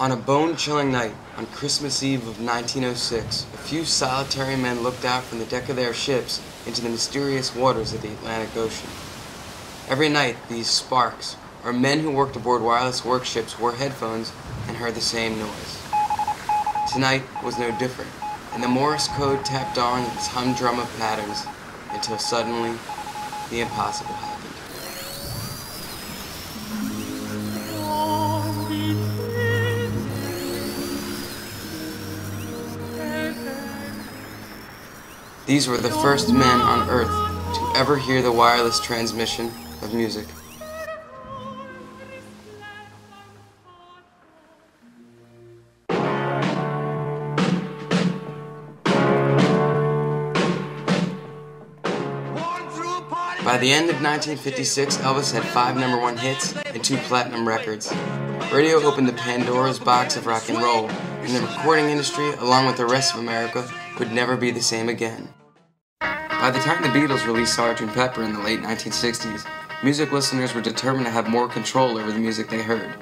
On a bone-chilling night, on Christmas Eve of 1906, a few solitary men looked out from the deck of their ships into the mysterious waters of the Atlantic Ocean. Every night, these sparks, or men who worked aboard wireless workships, wore headphones and heard the same noise. Tonight was no different, and the Morse code tapped on its humdrum of patterns until suddenly, the impossible happened. These were the first men on Earth to ever hear the wireless transmission of music. By the end of 1956, Elvis had 5 #1 hits and 2 platinum records. Radio opened the Pandora's box of rock and roll, and the recording industry, along with the rest of America, would never be the same again. By the time the Beatles released Sgt. Pepper in the late 1960s, music listeners were determined to have more control over the music they heard.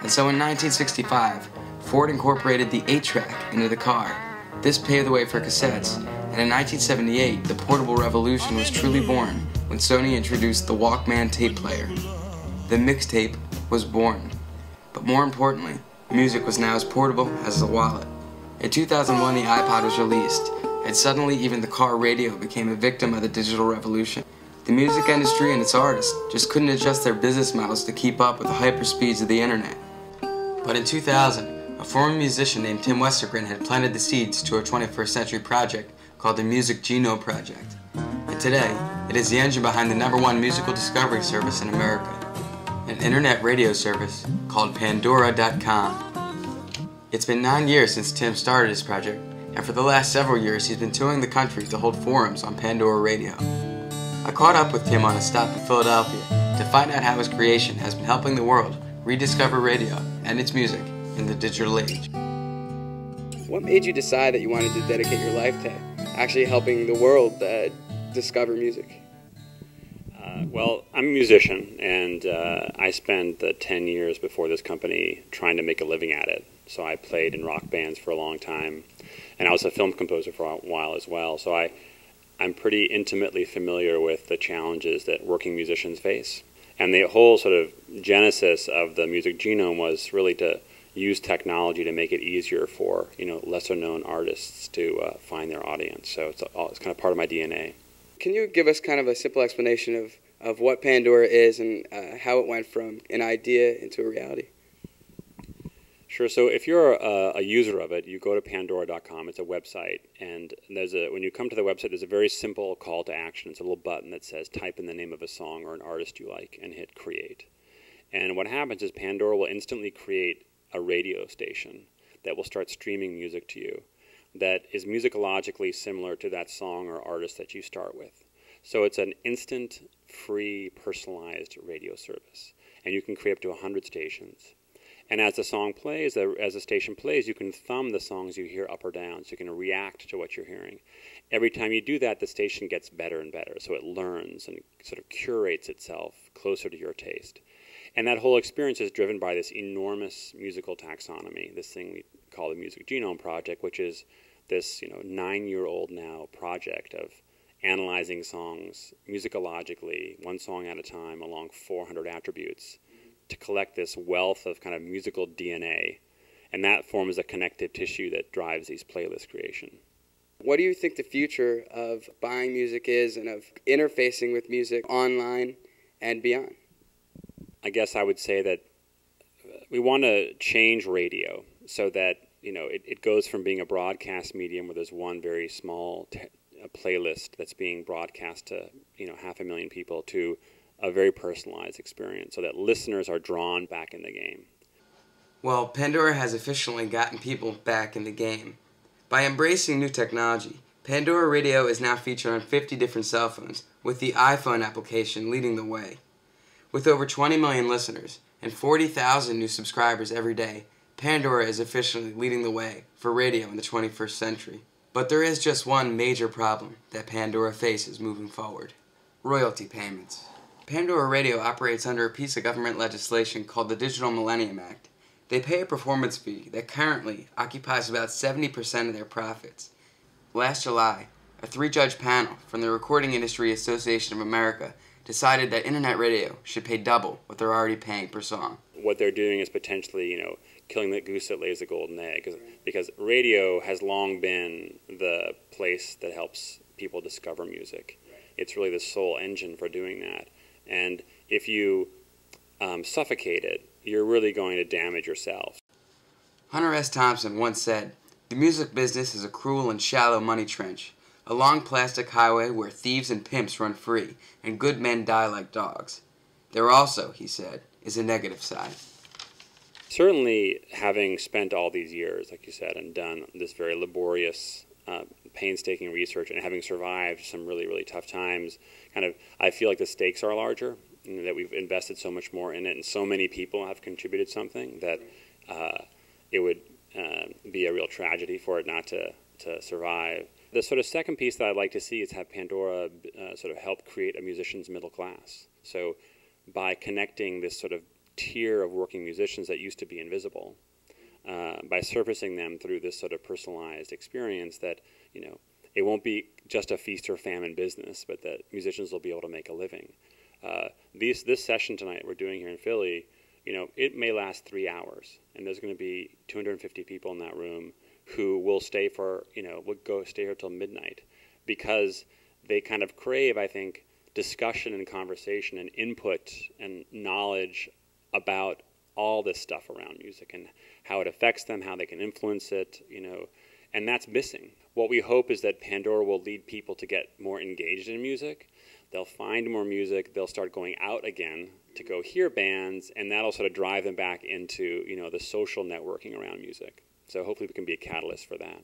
And so in 1965, Ford incorporated the 8-track into the car. This paved the way for cassettes, and in 1978, the portable revolution was truly born when Sony introduced the Walkman tape player. The mixtape was born. But more importantly, music was now as portable as a wallet. In 2001, the iPod was released, and suddenly even the car radio became a victim of the digital revolution. The music industry and its artists just couldn't adjust their business models to keep up with the hyperspeeds of the internet. But in 2000, a former musician named Tim Westergren had planted the seeds to a 21st century project called the Music Genome Project. And today, it is the engine behind the #1 musical discovery service in America, an internet radio service called Pandora.com. It's been 9 years since Tim started his project, and for the last several years he's been touring the country to hold forums on Pandora Radio. I caught up with Tim on a stop in Philadelphia to find out how his creation has been helping the world rediscover radio and its music in the digital age. What made you decide that you wanted to dedicate your life to actually helping the world discover music? Well, I'm a musician, and I spent the 10 years before this company trying to make a living at it. So I played in rock bands for a long time, and I was a film composer for a while as well. So I'm pretty intimately familiar with the challenges that working musicians face. And the whole sort of genesis of the Music Genome was really to use technology to make it easier for lesser known artists to find their audience. So it's kind of part of my DNA. Can you give us kind of a simple explanation of what Pandora is and how it went from an idea into a reality? Sure. So if you're a user of it, you go to Pandora.com. It's a website, and when you come to the website, there's a very simple call to action. It's a little button that says type in the name of a song or an artist you like and hit create. And what happens is Pandora will instantly create a radio station that will start streaming music to you that is musicologically similar to that song or artist that you start with. So it's an instant, free, personalized radio service, and you can create up to 100 stations. And as the song plays, as the station plays, you can thumb the songs you hear up or down, so you can react to what you're hearing. Every time you do that, the station gets better and better, so it learns and sort of curates itself closer to your taste. And that whole experience is driven by this enormous musical taxonomy, this thing we call the Music Genome Project, which is this 9-year-old now project of analyzing songs musicologically, one song at a time, along 400 attributes, to collect this wealth of kind of musical DNA, and that forms a connective tissue that drives these playlist creation. What do you think the future of buying music is and of interfacing with music online and beyond? I guess I would say that we want to change radio so that it goes from being a broadcast medium where there's one very small playlist that's being broadcast to 500,000 people to a very personalized experience so that listeners are drawn back in the game. Well, Pandora has officially gotten people back in the game. By embracing new technology, Pandora Radio is now featured on 50 different cell phones, with the iPhone application leading the way. With over 20 million listeners and 40,000 new subscribers every day, Pandora is officially leading the way for radio in the 21st century. But there is just one major problem that Pandora faces moving forward: royalty payments. Pandora Radio operates under a piece of government legislation called the Digital Millennium Act. They pay a performance fee that currently occupies about 70% of their profits. Last July, a 3-judge panel from the Recording Industry Association of America decided that internet radio should pay double what they're already paying per song. What they're doing is potentially, killing the goose that lays the golden egg, because radio has long been the place that helps people discover music. It's really the sole engine for doing that. And if you suffocate it, you're really going to damage yourself. Hunter S. Thompson once said, "The music business is a cruel and shallow money trench, a long plastic highway where thieves and pimps run free and good men die like dogs. There also," he said, "is a negative side." Certainly, having spent all these years, like you said, and done this very laborious, painstaking research, and having survived some really, really tough times, I feel like the stakes are larger, that we've invested so much more in it, and so many people have contributed something that it would be a real tragedy for it not to survive. The sort of second piece that I'd like to see is have Pandora sort of help create a musician's middle class. So by connecting this sort of tier of working musicians that used to be invisible, by surfacing them through this sort of personalized experience, that it won't be just a feast or famine business, but that musicians will be able to make a living. This session tonight we're doing here in Philly, it may last 3 hours, and there's going to be 250 people in that room who will stay stay here till midnight, because they kind of crave, I think, discussion and conversation and input and knowledge about all this stuff around music and how it affects them, how they can influence it, and that's missing. What we hope is that Pandora will lead people to get more engaged in music. They'll find more music, they'll start going out again to go hear bands, and that'll sort of drive them back into, the social networking around music. So hopefully we can be a catalyst for that.